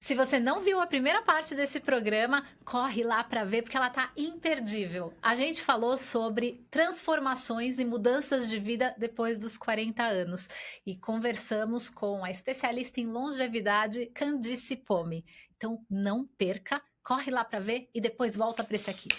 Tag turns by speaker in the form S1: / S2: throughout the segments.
S1: Se você não viu a primeira parte desse programa, corre lá para ver, porque ela tá imperdível. A gente falou sobre transformações e mudanças de vida depois dos 40 anos e conversamos com a especialista em longevidade, Candice Pome. Então não perca, corre lá para ver e depois volta para esse aqui.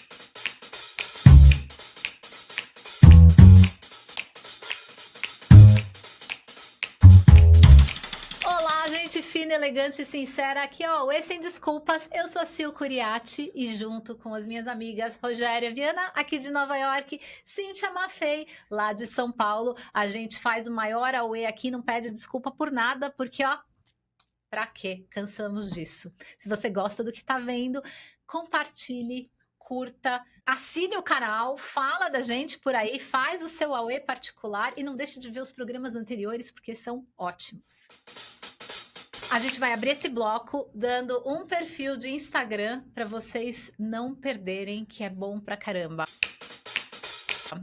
S1: Olá, gente fina, elegante e sincera. Aqui, ó, o E Sem Desculpas. Eu sou a Sil Curiati e junto com as minhas amigas Rogéria Viana, aqui de Nova York, Cíntia Maffei, lá de São Paulo, a gente faz o maior auê aqui, não pede desculpa por nada, porque, ó, pra quê? Cansamos disso. Se você gosta do que tá vendo, compartilhe, curta, assine o canal, fala da gente por aí, faz o seu auê particular e não deixe de ver os programas anteriores, porque são ótimos. A gente vai abrir esse bloco dando um perfil de Instagram para vocês não perderem, que é bom pra caramba.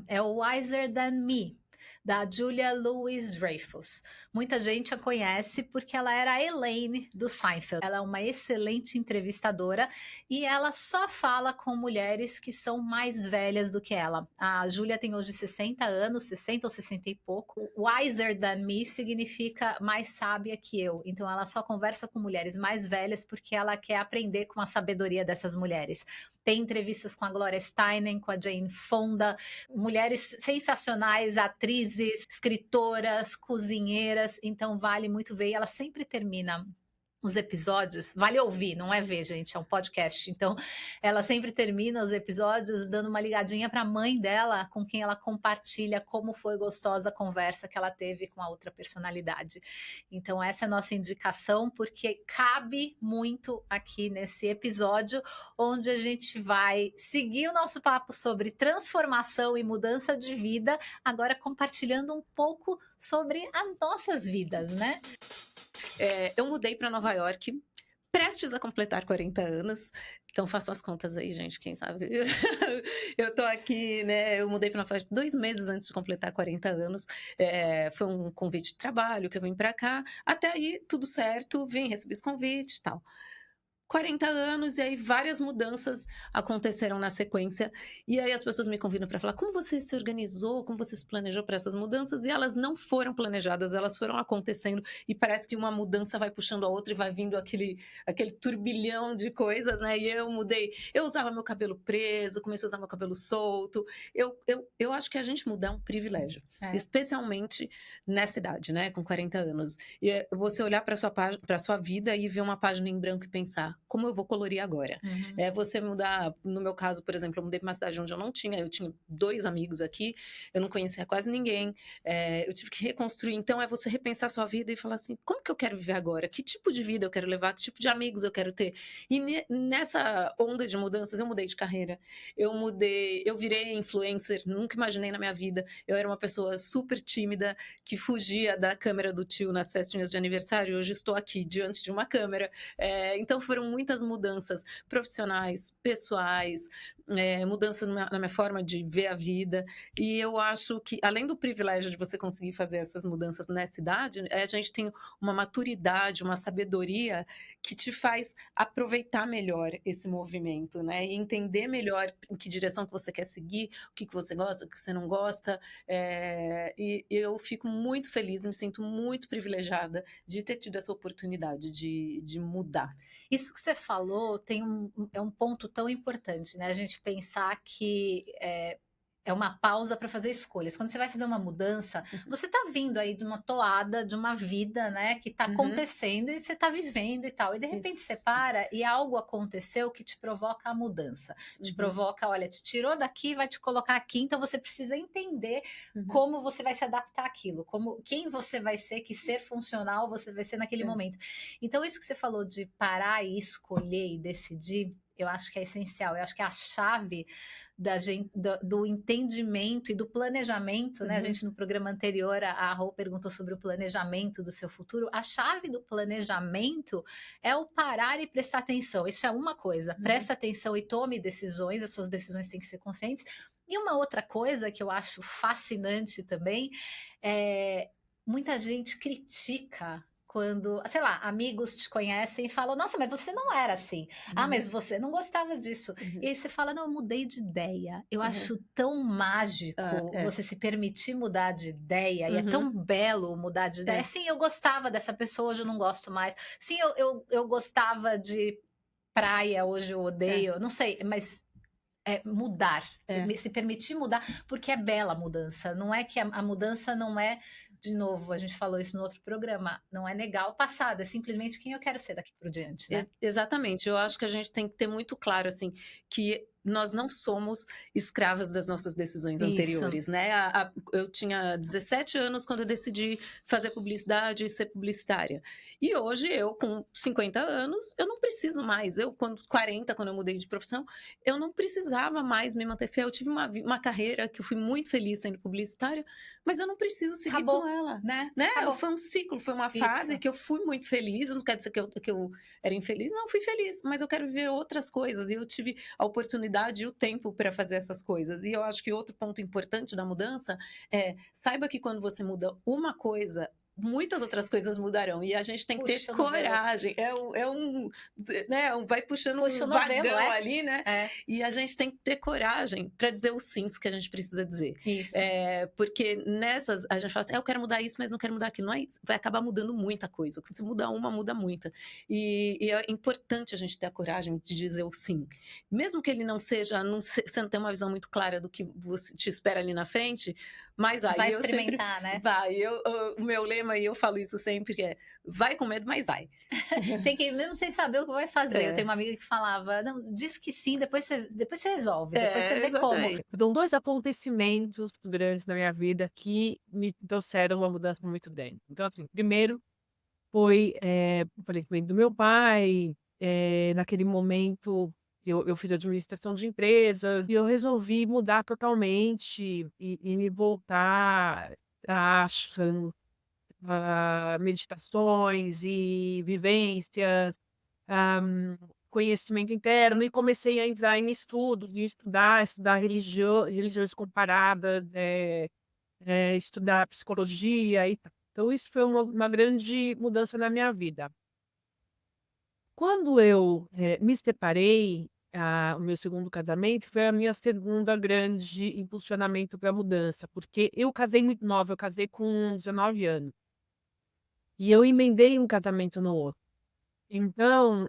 S1: É o Wiser Than Me, da Julia Louis-Dreyfus. Muita gente a conhece porque ela era a Elaine do Seinfeld. Ela é uma excelente entrevistadora e ela só fala com mulheres que são mais velhas do que ela. A Julia tem hoje 60 anos, 60 ou 60 e pouco. Wiser Than Me significa mais sábia que eu. Então ela só conversa com mulheres mais velhas porque ela quer aprender com a sabedoria dessas mulheres. Tem entrevistas com a Gloria Steinem, com a Jane Fonda, mulheres sensacionais, atrizes, escritoras, cozinheiras, então vale muito ver. E ela sempre termina os episódios, vale ouvir, não é ver, gente, é um podcast. Então, ela sempre termina os episódios dando uma ligadinha para a mãe dela, com quem ela compartilha como foi gostosa a conversa que ela teve com a outra personalidade. Então, essa é a nossa indicação, porque cabe muito aqui nesse episódio, onde a gente vai seguir o nosso papo sobre transformação e mudança de vida, agora compartilhando um pouco sobre as nossas vidas, né?
S2: Eu mudei para Nova York, prestes a completar 40 anos. Então façam as contas aí, gente, quem sabe. Eu tô aqui, né? Eu mudei para Nova York 2 meses antes de completar 40 anos. Foi um convite de trabalho que eu vim para cá. Até aí, tudo certo, vim, recebi esse convite e tal. 40 anos, e aí várias mudanças aconteceram na sequência. E aí as pessoas me convidam para falar como você se organizou, como você se planejou para essas mudanças, e elas não foram planejadas, elas foram acontecendo, e parece que uma mudança vai puxando a outra e vai vindo aquele turbilhão de coisas, né? E eu mudei, eu usava meu cabelo preso, comecei a usar meu cabelo solto. Eu acho que a gente mudar é um privilégio, especialmente nessa idade, né? Com 40 anos. E você olhar para sua vida e ver uma página em branco e pensar, como eu vou colorir agora?
S1: Uhum.
S2: Você mudar, no meu caso, por exemplo, eu mudei para uma cidade onde eu tinha 2 amigos aqui, eu não conhecia quase ninguém, eu tive que reconstruir. Então, é você repensar a sua vida e falar assim, como que eu quero viver agora? Que tipo de vida eu quero levar? Que tipo de amigos eu quero ter? E nessa onda de mudanças, eu mudei de carreira, eu virei influencer, nunca imaginei na minha vida. Eu era uma pessoa super tímida, que fugia da câmera do tio nas festinhas de aniversário. Hoje estou aqui, diante de uma câmera. Então, foram muitas mudanças profissionais, pessoais, mudança na minha forma de ver a vida. E eu acho que, além do privilégio de você conseguir fazer essas mudanças nessa idade, a gente tem uma maturidade, uma sabedoria que te faz aproveitar melhor esse movimento, né? E entender melhor em que direção que você quer seguir, o que você gosta, o que você não gosta. E eu fico muito feliz, me sinto muito privilegiada de ter tido essa oportunidade de mudar.
S1: Isso que você falou é um ponto tão importante, né? A gente pensar que é uma pausa para fazer escolhas. Quando você vai fazer uma mudança, você está vindo aí de uma toada, de uma vida, né, que está
S2: Uhum.
S1: acontecendo e você está vivendo e tal. E de repente você para e algo aconteceu que te provoca a mudança. Te provoca, olha, te tirou daqui, vai te colocar aqui, então você precisa entender como você vai se adaptar àquilo, quem você vai ser, que ser funcional você vai ser naquele momento. Então, isso que você falou de parar e escolher e decidir, eu acho que é essencial. Eu acho que é a chave do entendimento e do planejamento, né? A gente no programa anterior, a Rô perguntou sobre o planejamento do seu futuro. A chave do planejamento é o parar e prestar atenção. Isso é uma coisa. Presta atenção e tome decisões, as suas decisões têm que ser conscientes. E uma outra coisa que eu acho fascinante também é muita gente critica quando, sei lá, amigos te conhecem e falam: "Nossa, mas você não era assim. Ah,
S2: Uhum,
S1: mas você não gostava disso". E
S2: uhum,
S1: aí você fala: "Não, eu mudei de ideia". Eu
S2: uhum.
S1: acho tão
S2: Ah,
S1: mágico
S2: é.
S1: você se permitir mudar de ideia e é
S2: Uhum,
S1: tão belo mudar de ideia.
S2: é,
S1: Sim, eu gostava dessa pessoa, hoje eu não gosto mais. Sim, eu gostava de praia, hoje eu
S2: é,
S1: odeio. Não sei, mas mudar,
S2: é.
S1: se permitir mudar, porque é bela a mudança. Não é que a mudança não é, de novo, a gente falou isso no outro programa, não é negar o passado, é simplesmente quem eu quero ser daqui por diante, né?
S2: Exatamente, eu acho que a gente tem que ter muito claro, assim, que nós não somos escravas das nossas decisões
S1: Isso.
S2: anteriores, né? Eu tinha 17 anos quando eu decidi fazer publicidade e ser publicitária. E hoje, eu, com 50 anos, eu não preciso mais. Eu, quando 40, quando eu mudei de profissão, eu não precisava mais me manter fiel. Eu tive uma carreira que eu fui muito feliz sendo publicitária, mas eu não preciso seguir com
S1: Acabou,
S2: ela.
S1: né?
S2: Né?
S1: Acabou.
S2: Foi um ciclo, foi uma fase
S1: Isso.
S2: que eu fui muito feliz. Não quer dizer que eu era infeliz? Não, fui feliz, mas eu quero viver outras coisas. E eu tive a oportunidade e o tempo para fazer essas coisas. E eu acho que outro ponto importante da mudança é saiba que quando você muda uma coisa, muitas outras coisas mudarão. E a gente tem que ter
S1: Puxa o novelo.
S2: coragem. Né, vai puxando
S1: Puxa o
S2: um
S1: novelo,
S2: vagão
S1: é?
S2: ali, né?
S1: É,
S2: E a gente tem que ter coragem para dizer os sims que a gente precisa dizer.
S1: isso.
S2: Porque nessas, a gente fala assim, eu quero mudar isso, mas não quero mudar aquilo. Não é isso. Vai acabar mudando muita coisa. Quando você muda uma, muda muita. E é importante a gente ter a coragem de dizer o sim. Mesmo que ele não seja, você não tem uma visão muito clara do que você te espera ali na frente, mas vai.
S1: Vai
S2: E eu sempre,
S1: experimentar, né?
S2: vai. O meu lema, e eu falo isso sempre, é vai com medo, mas vai.
S1: Tem que ir mesmo sem saber o que vai fazer. Eu tenho
S2: É,
S1: uma amiga que falava: "Não, diz que sim, depois você resolve, depois você vê como".
S2: exatamente.
S3: Foram 2 acontecimentos grandes na minha vida que me trouxeram uma mudança muito grande. Então, assim, primeiro foi, o falecimento do meu pai, naquele momento eu fiz administração de empresas e eu resolvi mudar totalmente e me voltar a ashram, a meditações e vivências, hã, conhecimento interno e comecei a entrar em estudos, e estudar religiões comparadas, estudar psicologia e tal. Então isso foi uma grande mudança na minha vida. Quando eu, me separei, o meu segundo casamento foi a minha segunda grande impulsionamento para a mudança, porque eu casei muito nova, eu casei com 19 anos, e eu emendei um casamento no outro. Então,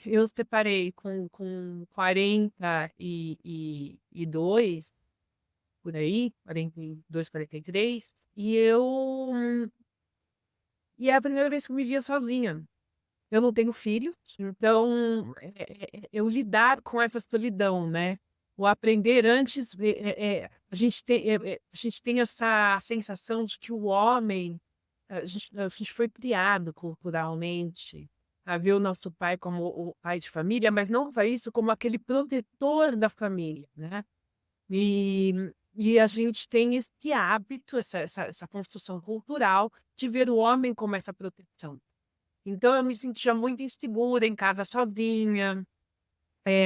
S3: eu separei com 42, por aí, 42, 43, e é a primeira vez que eu me via sozinha. Eu não tenho filhos, então, eu lidar com essa solidão, né, o aprender antes, a gente tem essa sensação de que o homem, a gente foi criado culturalmente a ver o nosso pai como o pai de família, mas não ver isso como aquele protetor da família, né. E a gente tem esse hábito, essa construção cultural de ver o homem como essa proteção. Então eu me sentia muito insegura em casa sozinha,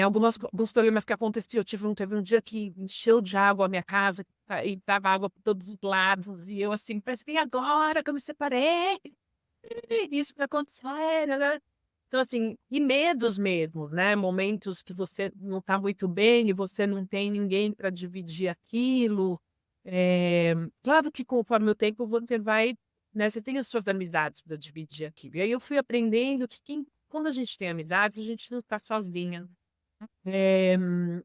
S3: alguns problemas que aconteciam, teve um dia que encheu de água a minha casa, e estava água por todos os lados, e eu assim: "Mas e agora que eu me separei? Isso que aconteceu, né". Então assim, e medos mesmo, né, momentos que você não está muito bem e você não tem ninguém para dividir aquilo. Claro que conforme o tempo você vai, né, você tem as suas amizades para dividir aquilo. E aí eu fui aprendendo que quando a gente tem amizades, a gente não está sozinha.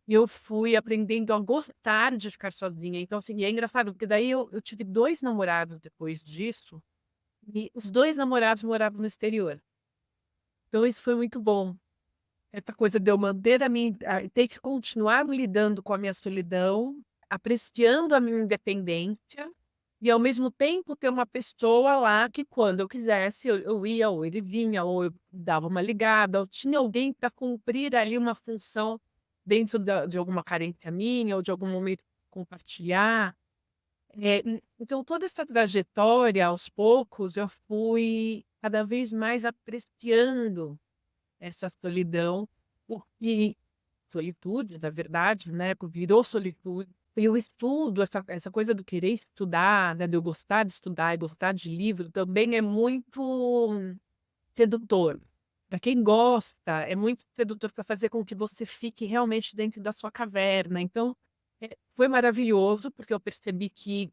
S3: Eu fui aprendendo a gostar de ficar sozinha. Então assim, e é engraçado, porque daí eu tive 2 namorados depois disso, e os 2 namorados moravam no exterior. Então isso foi muito bom. Essa coisa de eu manter ter que continuar lidando com a minha solidão, apreciando a minha independência, e ao mesmo tempo ter uma pessoa lá que quando eu quisesse eu ia, ou ele vinha, ou eu dava uma ligada, ou tinha alguém para cumprir ali uma função dentro de alguma carência minha, ou de algum momento compartilhar. Então toda essa trajetória, aos poucos, eu fui cada vez mais apreciando essa solidão, porque solitude, na verdade, né, virou solitude. E o estudo, essa coisa do querer estudar, né, de eu gostar de estudar e gostar de livro, também é muito sedutor. Para quem gosta, é muito sedutor para fazer com que você fique realmente dentro da sua caverna. Então, foi maravilhoso, porque eu percebi que,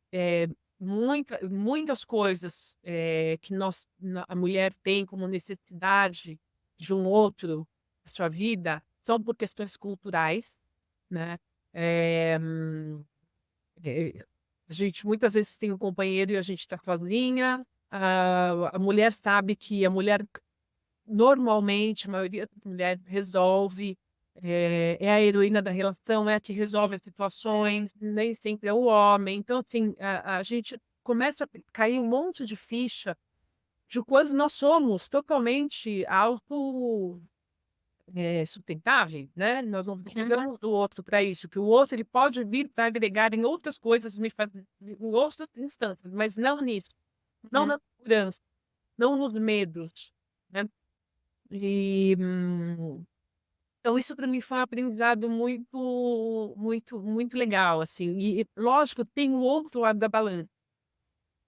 S3: muitas coisas, que a mulher tem como necessidade de um outro na sua vida, são por questões culturais, né. Eh, a gente muitas vezes tem um companheiro e a gente está sozinha, a mulher sabe que a mulher normalmente, a maioria das mulheres resolve, é a heroína da relação, é a que resolve as situações, nem sempre é o homem. Então, assim, a gente começa a cair um monte de ficha de quando nós somos totalmente sustentáveis, né, nós não
S2: Uhum,
S3: precisamos do outro para isso, que o outro ele pode vir para agregar em outras coisas, em outras instâncias, mas não nisso, não
S2: uhum.
S3: na segurança, não nos medos, né. E, então isso para mim foi um aprendizado muito legal, assim. E lógico, tem o outro lado da balança,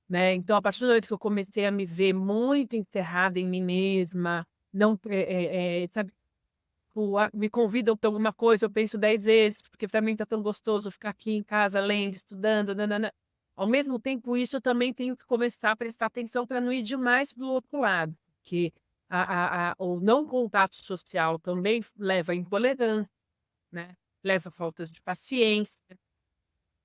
S3: né, então a partir do momento que eu comecei a me ver muito encerrada em mim mesma, não sabe, me convidam para alguma coisa, eu penso 10 vezes, porque para mim tá tão gostoso ficar aqui em casa lendo, estudando, nã-nã-nã. Ao mesmo tempo isso, eu também tenho que começar a prestar atenção para não ir demais para o outro lado, que o não contato social também leva à intolerância, né, leva a faltas de paciência.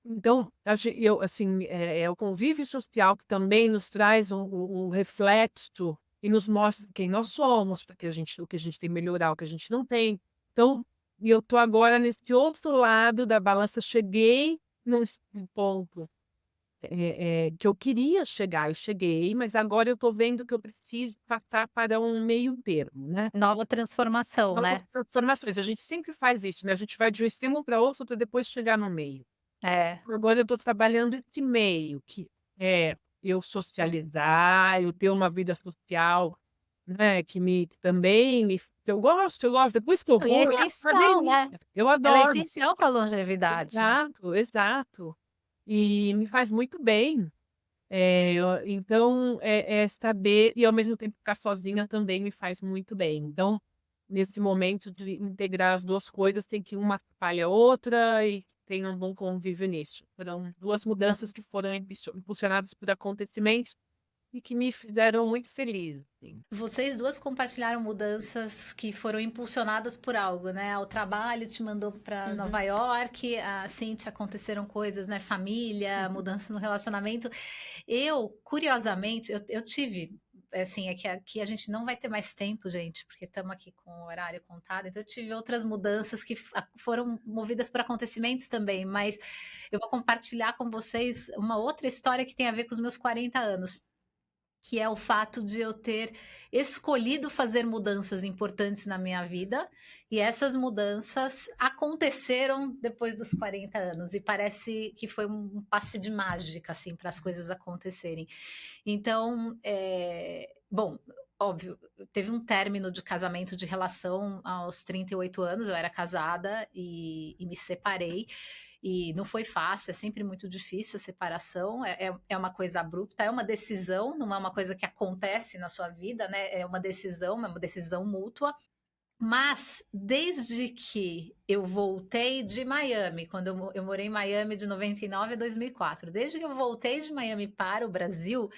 S3: Então, assim, é o convívio social que também nos traz um reflexo e nos mostra quem nós somos, porque o que a gente tem que melhorar, o que a gente não tem. Então, e eu tô agora nesse outro lado da balança, eu cheguei num ponto, que eu queria chegar, eu cheguei, mas agora eu tô vendo que eu preciso passar para um meio termo, né.
S1: Nova transformação,
S3: Novas
S1: né?
S3: transformações, a gente sempre faz isso, né, a gente vai de um extremo para outro para depois chegar no meio.
S1: É.
S3: Agora eu estou trabalhando esse meio, que é eu socializar, eu ter uma vida social, né, que também eu gosto, depois que eu
S1: E é
S3: vou, é uma
S1: essencial, né?
S3: delícia, eu
S1: Ela é
S3: adoro.
S1: essencial para a longevidade.
S3: Exato, exato. E me faz muito bem. Então, saber e ao mesmo tempo ficar sozinha também me faz muito bem. Então, nesse momento de integrar as 2 coisas, tem que uma atrapalha a outra e tem um bom convívio nisso. Foram 2 mudanças que foram impulsionadas por acontecimentos e que me fizeram muito feliz, assim.
S1: Vocês 2 compartilharam mudanças que foram impulsionadas por algo, né, o trabalho te mandou para
S3: Uhum,
S1: Nova York, a Cintia aconteceram coisas, né, família,
S3: uhum,
S1: mudança no relacionamento. Eu, curiosamente, eu tive, assim, é que aqui a gente não vai ter mais tempo, gente, porque estamos aqui com o horário contado, então eu tive outras mudanças que foram movidas por acontecimentos também, mas eu vou compartilhar com vocês uma outra história que tem a ver com os meus 40 anos, que é o fato de eu ter escolhido fazer mudanças importantes na minha vida, e essas mudanças aconteceram depois dos 40 anos, e parece que foi um passe de mágica, assim, para as coisas acontecerem. Então, bom, óbvio, teve um término de casamento, de relação aos 38 anos, eu era casada e me separei, e não foi fácil, é sempre muito difícil a separação, é uma coisa abrupta, é uma decisão, não é uma coisa que acontece na sua vida, né? É uma decisão mútua. Mas desde que eu voltei de Miami, quando eu morei em Miami de 99 a 2004, desde que eu voltei de Miami para o Brasil,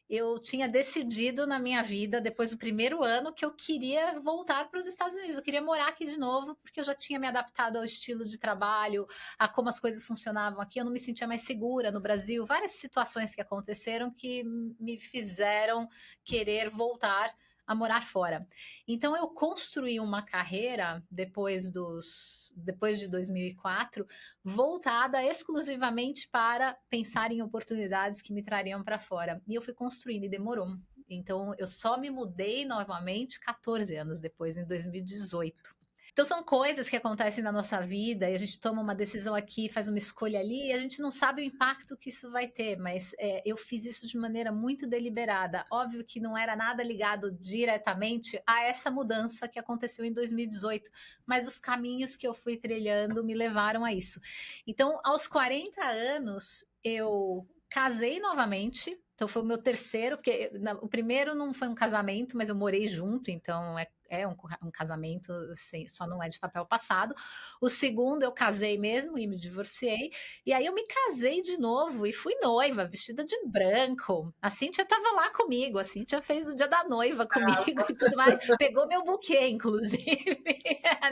S1: eu tinha decidido na minha vida, depois do primeiro ano, que eu queria voltar para os Estados Unidos. Eu queria morar aqui de novo, porque eu já tinha me adaptado ao estilo de trabalho, a como as coisas funcionavam aqui. Eu não me sentia mais segura no Brasil. Várias situações que aconteceram que me fizeram querer voltar a morar fora. Então eu construí uma carreira depois de 2004 voltada exclusivamente para pensar em oportunidades que me trariam para fora. E eu fui construindo e demorou. Então, eu só me mudei novamente 14 anos depois, em 2018. Então são coisas que acontecem na nossa vida e a gente toma uma decisão aqui, faz uma escolha ali e a gente não sabe o impacto que isso vai ter, mas eu fiz isso de maneira muito deliberada. Óbvio que não era nada ligado diretamente a essa mudança que aconteceu em 2018, mas os caminhos que eu fui trilhando me levaram a isso. Então, aos 40 anos, eu casei novamente. Então foi o meu terceiro, porque o primeiro não foi um casamento, mas eu morei junto, então é um casamento, assim, só não é de papel passado. O segundo eu casei mesmo e me divorciei. E aí eu me casei de novo e fui noiva, vestida de branco. A Cíntia estava lá comigo, a Cíntia fez o dia da noiva comigo e tudo mais. Pegou meu buquê, inclusive,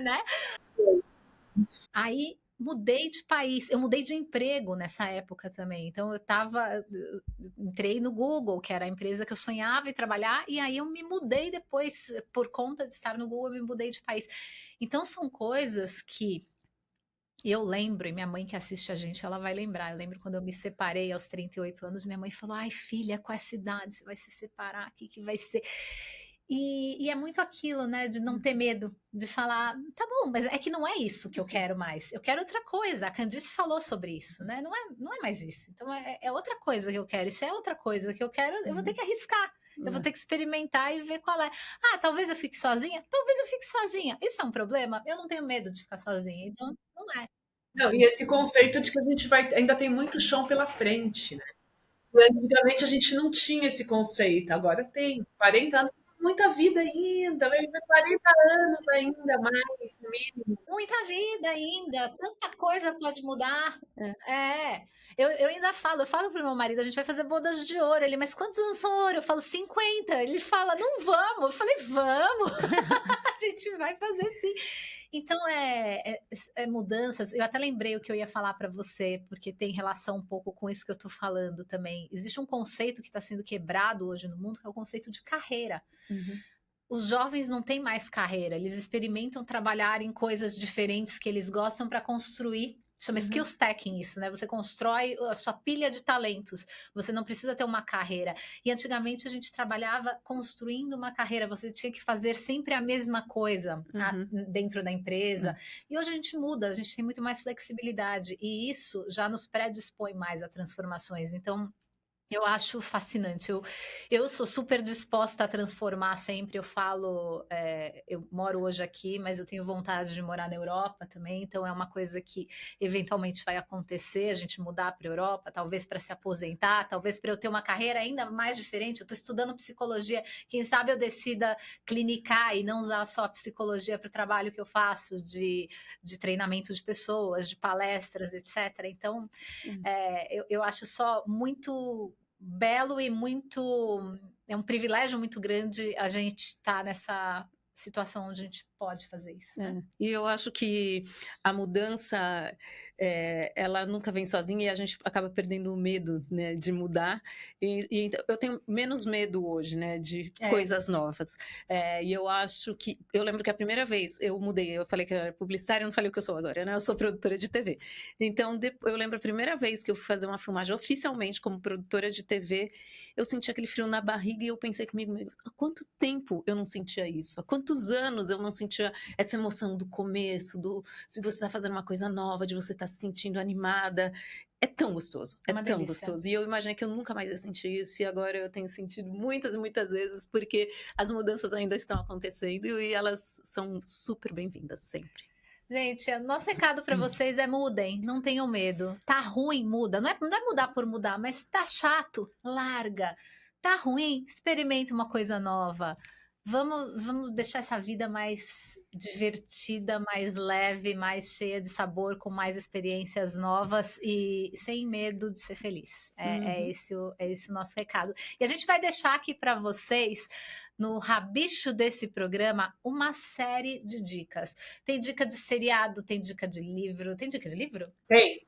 S1: né? Aí mudei de país, eu mudei de emprego nessa época também. Então entrei no Google, que era a empresa que eu sonhava em trabalhar, e aí eu me mudei depois, por conta de estar no Google, eu me mudei de país. Então são coisas que eu lembro, e minha mãe que assiste a gente, ela vai lembrar. Eu lembro quando eu me separei aos 38 anos, minha mãe falou: ai, filha, com essa idade você vai se separar, o que que vai ser? E é muito aquilo, né, de não ter medo, de falar, tá bom, mas é que não é isso que eu quero mais, eu quero outra coisa. A Candice falou sobre isso, né? Não é mais isso. Então é outra coisa que eu quero. E se é outra coisa que eu quero, eu vou ter que arriscar. Eu vou ter que experimentar e ver qual é. Ah, talvez eu fique sozinha? Talvez eu fique sozinha. Isso é um problema? Eu não tenho medo de ficar sozinha. Então, não é.
S4: Não, e esse conceito de que a gente vai ainda tem muito chão pela frente, né? Antigamente a gente não tinha esse conceito, agora tem. 40 anos, muita vida ainda, vai viver 40 anos ainda mais, no mínimo.
S1: Muita vida ainda, tanta coisa pode mudar.
S2: É.
S1: É. Eu ainda falo, eu falo pro meu marido, a gente vai fazer bodas de ouro. Ele, mas quantos anos são ouro? Eu falo, 50. Ele fala, não vamos. Eu falei, vamos. A gente vai fazer sim. Então, mudanças. Eu até lembrei o que eu ia falar para você, porque tem relação um pouco com isso que eu estou falando também. Existe um conceito que está sendo quebrado hoje no mundo, que é o conceito de carreira.
S2: Uhum.
S1: Os jovens não têm mais carreira, eles experimentam trabalhar em coisas diferentes que eles gostam para construir. Chama skill stacking isso, né? Você constrói a sua pilha de talentos. Você não precisa ter uma carreira. E antigamente a gente trabalhava construindo uma carreira. Você tinha que fazer sempre a mesma coisa dentro da empresa. E hoje a gente muda, a gente tem muito mais flexibilidade. E isso já nos predispõe mais a transformações. Então, eu acho fascinante. Eu sou super disposta a transformar sempre. Eu falo, eu moro hoje aqui, mas eu tenho vontade de morar na Europa também. Então é uma coisa que eventualmente vai acontecer, a gente mudar para a Europa, talvez para se aposentar, talvez para eu ter uma carreira ainda mais diferente. Eu estou estudando psicologia. Quem sabe eu decida clinicar e não usar só a psicologia para o trabalho que eu faço de treinamento de pessoas, de palestras, etc. Então, eu acho só muito belo e é um privilégio muito grande a gente estar nessa situação onde a gente pode fazer isso, né?
S2: E eu acho que a mudança, ela nunca vem sozinha e a gente acaba perdendo o medo, né, de mudar. E eu tenho menos medo hoje, né, de coisas novas. E eu acho que... Eu lembro que a primeira vez eu mudei, eu falei que eu era publicitária, eu não falei o que eu sou agora, né? Eu sou produtora de TV. Então, eu lembro a primeira vez que eu fui fazer uma filmagem oficialmente como produtora de TV, eu senti aquele frio na barriga e eu pensei comigo, há quanto tempo eu não sentia isso? Há quantos anos eu não sentia essa emoção do começo, se você está fazendo uma coisa nova, de você estar se sentindo animada. É tão gostoso,
S1: É uma
S2: tão
S1: delícia.
S2: gostoso. E eu imaginei que eu nunca mais ia sentir isso, e agora eu tenho sentido muitas e muitas vezes, porque as mudanças ainda estão acontecendo e elas são super bem-vindas sempre.
S1: Gente, nosso recado para vocês é mudem, não tenham medo. Tá ruim, muda. Não é mudar por mudar, mas tá chato, larga. Tá ruim, experimenta uma coisa nova. Vamos deixar essa vida mais divertida, mais leve, mais cheia de sabor, com mais experiências novas e sem medo de ser feliz. É esse o nosso recado. E a gente vai deixar aqui para vocês, no rabicho desse programa, uma série de dicas. Tem dica de seriado, tem dica de livro. Tem dica de livro?
S4: Tem.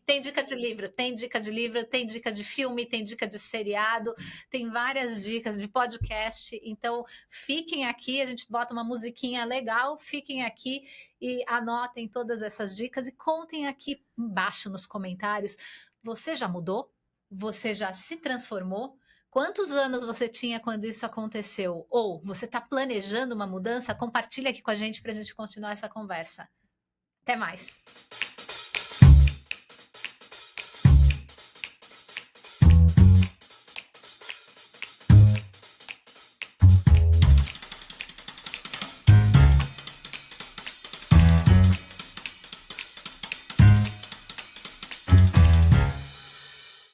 S1: Tem dica de livro, tem dica de livro, tem dica de filme, tem dica de seriado, tem várias dicas de podcast. Então, fiquem aqui, a gente bota uma musiquinha legal, fiquem aqui e anotem todas essas dicas e contem aqui embaixo nos comentários. Você já mudou? Você já se transformou? Quantos anos você tinha quando isso aconteceu? Ou você está planejando uma mudança? Compartilha aqui com a gente para a gente continuar essa conversa. Até mais.